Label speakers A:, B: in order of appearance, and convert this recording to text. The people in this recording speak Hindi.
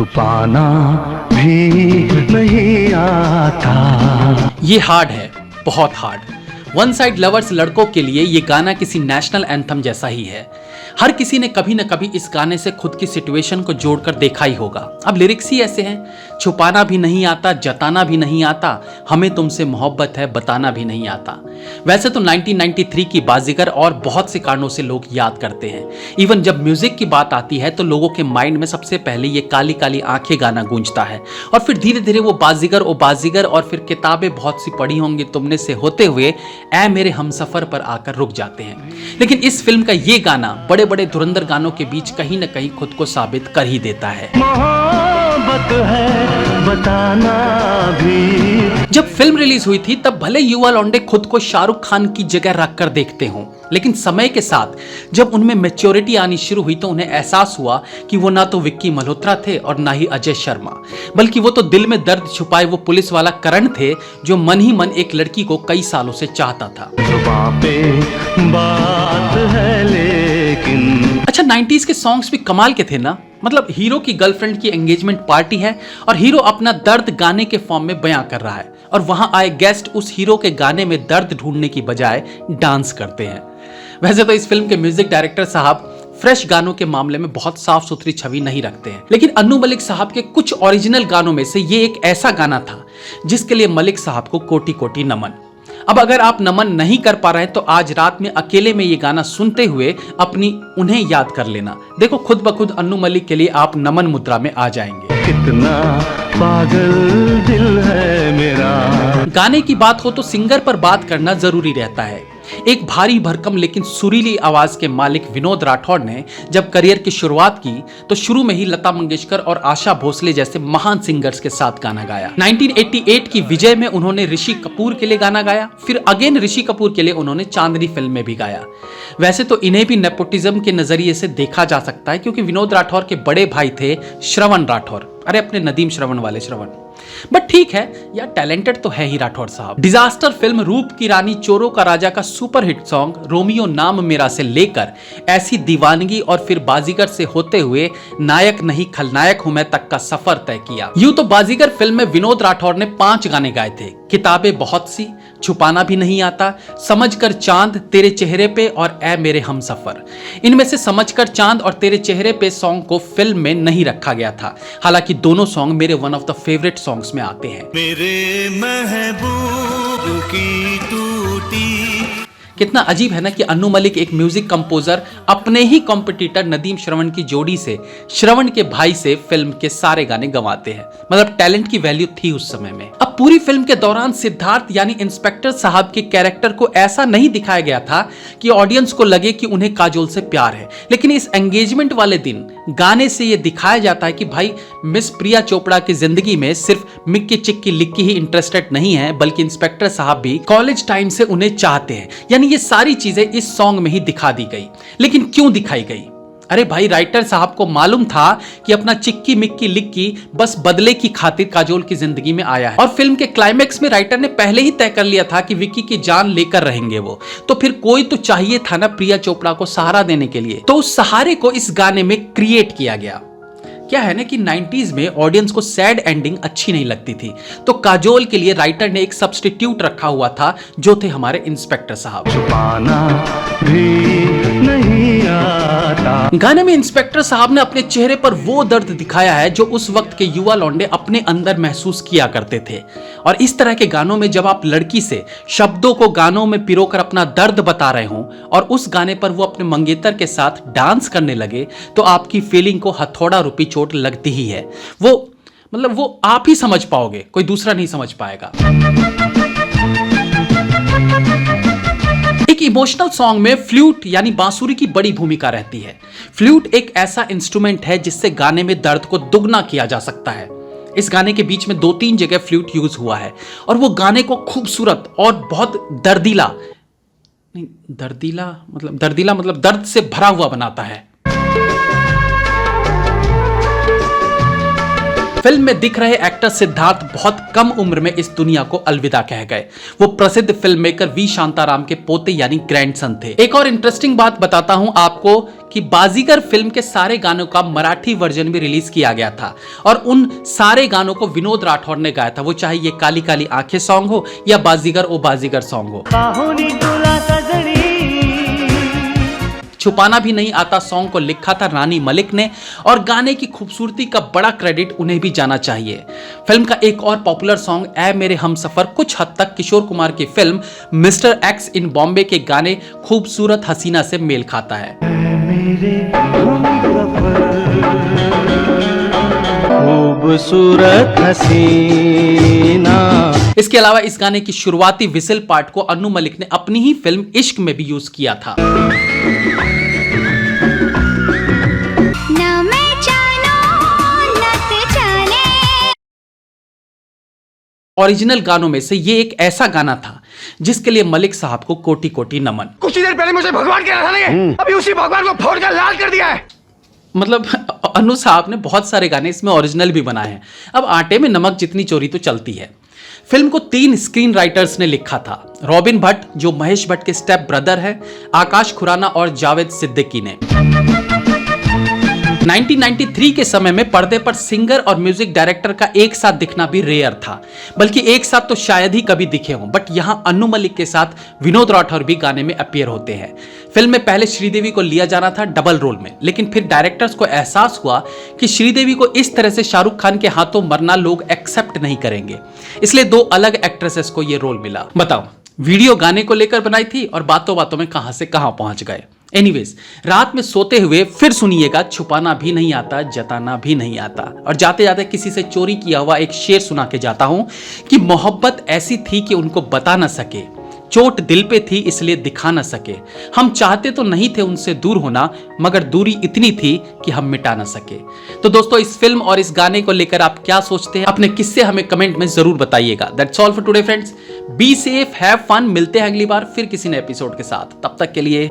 A: छुपाना भी नहीं आता।
B: ये हार्ड है, बहुत हार्ड। वन साइड लवर्स लड़कों के लिए ये गाना किसी नेशनल एंथम जैसा ही है। हर किसी ने कभी न कभी इस गाने से खुद की सिचुएशन को जोड़कर देखा ही होगा। अब लिरिक्स ही ऐसे हैं, छुपाना भी नहीं आता, जताना भी नहीं आता, हमें तुमसे मोहब्बत है बताना भी नहीं आता। वैसे तो 1993 की बाजीगर और बहुत से कारणों से लोग याद करते हैं। इवन जब म्यूजिक की बात आती है तो लोगों के माइंड में सबसे पहले ये काली काली आंखें गाना गूंजता है, और फिर धीरे धीरे वो बाजीगर ओ बाजीगर और फिर किताबें बहुत सी पढ़ी होंगी तुमने से होते हुए ऐ मेरे हमसफर पर आकर रुक जाते हैं। लेकिन इस फिल्म का ये गाना बड़े बड़े धुरंधर गानों के बीच कहीं न कहीं खुद को साबित कर ही देता है।
A: मोहब्बत है बताना भी।
B: जब फिल्म रिलीज हुई थी तब भले युवा लौंडे खुद को शाहरुख खान की जगह रखकर देखते हों, लेकिन समय के साथ जब उनमें मैच्योरिटी आनी शुरू हुई तो उन्हें एहसास हुआ कि वो ना तो विक्की मल्होत्रा थे और ना ही अजय शर्मा, बल्कि वो तो दिल में दर्द छुपाए वो पुलिस वाला करण थे जो मन ही मन एक लड़की को कई सालों से चाहता था।
A: बात है लेकिन
B: अच्छा, 90s के सॉन्ग्स भी कमाल के थे ना। मतलब हीरो की गर्लफ्रेंड की एंगेजमेंट पार्टी है और हीरो अपना दर्द गाने के फॉर्म में बयां कर रहा है, और वहां आए गेस्ट उस हीरो के गाने में दर्द ढूंढने की बजाय डांस करते हैं। वैसे तो इस फिल्म के म्यूजिक डायरेक्टर साहब फ्रेश गानों के मामले में बहुत साफ सुथरी छवि नहीं रखते हैं, लेकिन अन्नू मलिक साहब के कुछ ओरिजिनल गानों में से ये एक ऐसा गाना था जिसके लिए मलिक साहब को कोटि कोटि नमन। अब अगर आप नमन नहीं कर पा रहे हैं तो आज रात में अकेले में ये गाना सुनते हुए अपनी उन्हें याद कर लेना। देखो खुद ब खुद अन्नू मलिक के लिए आप नमन मुद्रा में आ जाएंगे।
A: कितना पागल दिल है मेरा।
B: गाने की बात हो तो सिंगर पर बात करना जरूरी रहता है। एक भारी भरकम लेकिन सुरीली आवाज के मालिक विनोद राठौड़ ने जब करियर की शुरुआत की तो शुरू में ही लता मंगेशकर और आशा भोसले जैसे महान सिंगर्स के साथ गाना गाया। 1988 की विजय में उन्होंने ऋषि कपूर के लिए गाना गाया, फिर अगेन ऋषि कपूर के लिए उन्होंने चांदनी फिल्म में भी गाया। वैसे तो इन्हें भी नेपोटिज्म के नजरिए से देखा जा सकता है, क्योंकि विनोद राठौर के बड़े भाई थे श्रवण राठौर, अरे अपने नदीम श्रवण वाले श्रवण। बट ठीक है यार, टैलेंटेड तो है ही राठौर साहब। डिजास्टर फिल्म रूप की रानी चोरों का राजा का सुपरहिट सॉन्ग रोमियो नाम मेरा से लेकर ऐसी दीवानगी और फिर बाजीगर से होते हुए नायक नहीं खलनायक हूं मैं तक का सफर तय किया। यूं तो बाजीगर फिल्म में विनोद राठौर ने 5 गाने गाए थे, किताबें बहुत सी, छुपाना भी नहीं आता, समझकर चांद, तेरे चेहरे पे और ऐ मेरे हमसफर। इनमें से समझकर चांद और तेरे चेहरे पे सॉन्ग को फिल्म में नहीं रखा गया था, हालांकि दोनों सॉन्ग मेरे one of the favourite songs में आते हैं।
A: मेरे महबूब की टूटी।
B: कितना अजीब है ना कि अन्नू मलिक एक म्यूजिक कंपोजर अपने ही कॉम्पिटिटर नदीम श्रवण की जोड़ी से श्रवण के भाई से फिल्म के सारे गाने गंवाते हैं। मतलब टैलेंट की वैल्यू थी उस समय में। अब पूरी फिल्म के दौरान सिद्धार्थ यानी इंस्पेक्टर साहब के कैरेक्टर को ऐसा नहीं दिखाया गया था कि ऑडियंस को लगे कि उन्हें काजोल से प्यार है, लेकिन इस एंगेजमेंट वाले दिन गाने से यह दिखाया जाता है कि भाई मिस प्रिया चोपड़ा की जिंदगी में सिर्फ मिक्की चिक्की लिक्की ही इंटरेस्टेड नहीं है, बल्कि इंस्पेक्टर साहब भी कॉलेज टाइम से उन्हें चाहते हैं। यानी ये सारी चीजें इस सॉन्ग में ही दिखा दी गई। लेकिन क्यों दिखाई गई? अरे भाई, राइटर साहब को मालूम था कि अपना चिक्की मिक्की लिक्की बस बदले की खातिर काजोल की जिंदगी में आया है, और फिल्म के क्लाइमेक्स में राइटर ने पहले ही तय कर लिया था कि विक्की की जान लेकर रहेंगे वो, तो फिर कोई तो चाहिए था ना प्रिया चोपड़ा को सहारा देने के लिए। तो उस सहारे को इस गाने में क्रिएट किया गया। क्या है ना कि 90s में ऑडियंस को सैड एंडिंग अच्छी नहीं लगती थी, तो काजोल के लिए राइटर ने एक सब्स्टिट्यूट रखा हुआ था जो थे हमारे इंस्पेक्टर साहब।
A: छुपाना भी नहीं आता।
B: गाने में इंस्पेक्टर साहब ने अपने चेहरे पर वो दर्द दिखाया है जो उस वक्त के युवा लौंडे अपने अंदर महसूस किया करते थे। और इस तरह के गानों में जब आप लड़की से शब्दों को गानों में पिरोकर अपना दर्द बता रहे हो और उस गाने पर वो अपने मंगेतर के साथ डांस करने लगे, तो आपकी फीलिंग को हथौड़ा रूपी चोट लगती ही है। वो आप ही समझ पाओगे, कोई दूसरा नहीं समझ पाएगा। एक इमोशनल सॉन्ग में फ्लूट यानी बांसुरी की बड़ी भूमिका रहती है। फ्लूट एक ऐसा इंस्ट्रूमेंट है जिससे गाने में दर्द को दुगना किया जा सकता है। इस गाने के बीच में 2-3 जगह फ्लूट यूज हुआ है और वो गाने को खूबसूरत और बहुत दर्दीला मतलब दर्द से भरा हुआ बनाता है। फिल्म में दिख रहे एक्टर सिद्धार्थ बहुत कम उम्र में इस दुनिया को अलविदा कह गए। वो प्रसिद्ध फिल्म मेकर वी शांताराम के पोते यानी ग्रैंडसन थे। एक और इंटरेस्टिंग बात बताता हूं आपको कि बाजीगर फिल्म के सारे गानों का मराठी वर्जन भी रिलीज किया गया था और उन सारे गानों को विनोद राठौर ने गाया था, वो चाहे ये काली काली आंखें सॉन्ग हो या बाजीगर ओ बाजीगर सॉन्ग हो। छुपाना भी नहीं आता सॉन्ग को लिखा था रानी मलिक ने और गाने की खूबसूरती का बड़ा क्रेडिट उन्हें भी जाना चाहिए। फिल्म का एक और पॉपुलर सॉन्ग ऐ मेरे हमसफर कुछ हद तक किशोर कुमार की फिल्म मिस्टर एक्स इन बॉम्बे के गाने खूबसूरत हसीना से मेल खाता है।
A: खूबसूरत हसीना।
B: इसके अलावा इस गाने की शुरुआती विसिल पार्ट को अन्नू मलिक ने अपनी ही फिल्म इश्क में भी यूज किया था। ओरिजिनल गानों में से ये एक ऐसा गाना था जिसके लिए मलिक साहब को कोटि कोटि नमन।
C: कुछ ही देर पहले मुझे भगवान कह रहा था नहीं, अभी उसी भगवान को फोड़कर लाल कर दिया है।
B: मतलब अनु साहब ने बहुत सारे गाने इसमें ओरिजिनल भी बनाए हैं। अब आटे में नमक जितनी चोरी तो चलती है। फिल्म को 3 स्क्रीन राइटर्स ने लिखा था, रॉबिन भट्ट जो महेश भट्ट के स्टेप ब्रदर है, आकाश खुराना और जावेद सिद्दीकी ने। 1993 के समय में पर्दे पर सिंगर और म्यूजिक डायरेक्टर का एक साथ दिखना भी रेयर था, बल्कि एक साथ तो शायद ही कभी दिखे हों, बट यहां अन्नू मलिक के साथ विनोद राठौर भी गाने में अपीयर होते हैं। फिल्म में पहले श्रीदेवी को लिया जाना था डबल रोल में, लेकिन फिर डायरेक्टर्स को एहसास हुआ कि श्रीदेवी को इस तरह से शाहरुख खान के हाथों मरना लोग एक्सेप्ट नहीं करेंगे, इसलिए 2 अलग एक्ट्रेसेस को यह रोल मिला। बताओ, वीडियो गाने को लेकर बनाई थी और बातों बातों में कहां से कहां पहुंच गए। एनीवेज, रात में सोते हुए फिर सुनिएगा, छुपाना भी नहीं आता, जताना भी नहीं आता। और जाते जाते किसी से चोरी किया हुआ एक शेर सुना के जाता हूं कि मोहब्बत ऐसी थी कि उनको बता न सके, चोट दिल पे थी इसलिए दिखा न सके, हम चाहते तो नहीं थे उनसे दूर होना, मगर दूरी इतनी थी कि हम मिटा न सके। तो दोस्तों, इस फिल्म और इस गाने को लेकर आप क्या सोचते हैं, अपने किस्से हमें कमेंट में जरूर बताइएगा। That's all for today friends, be safe, have fun. मिलते हैं अगली बार फिर किसी नए एपिसोड के साथ, तब तक के लिए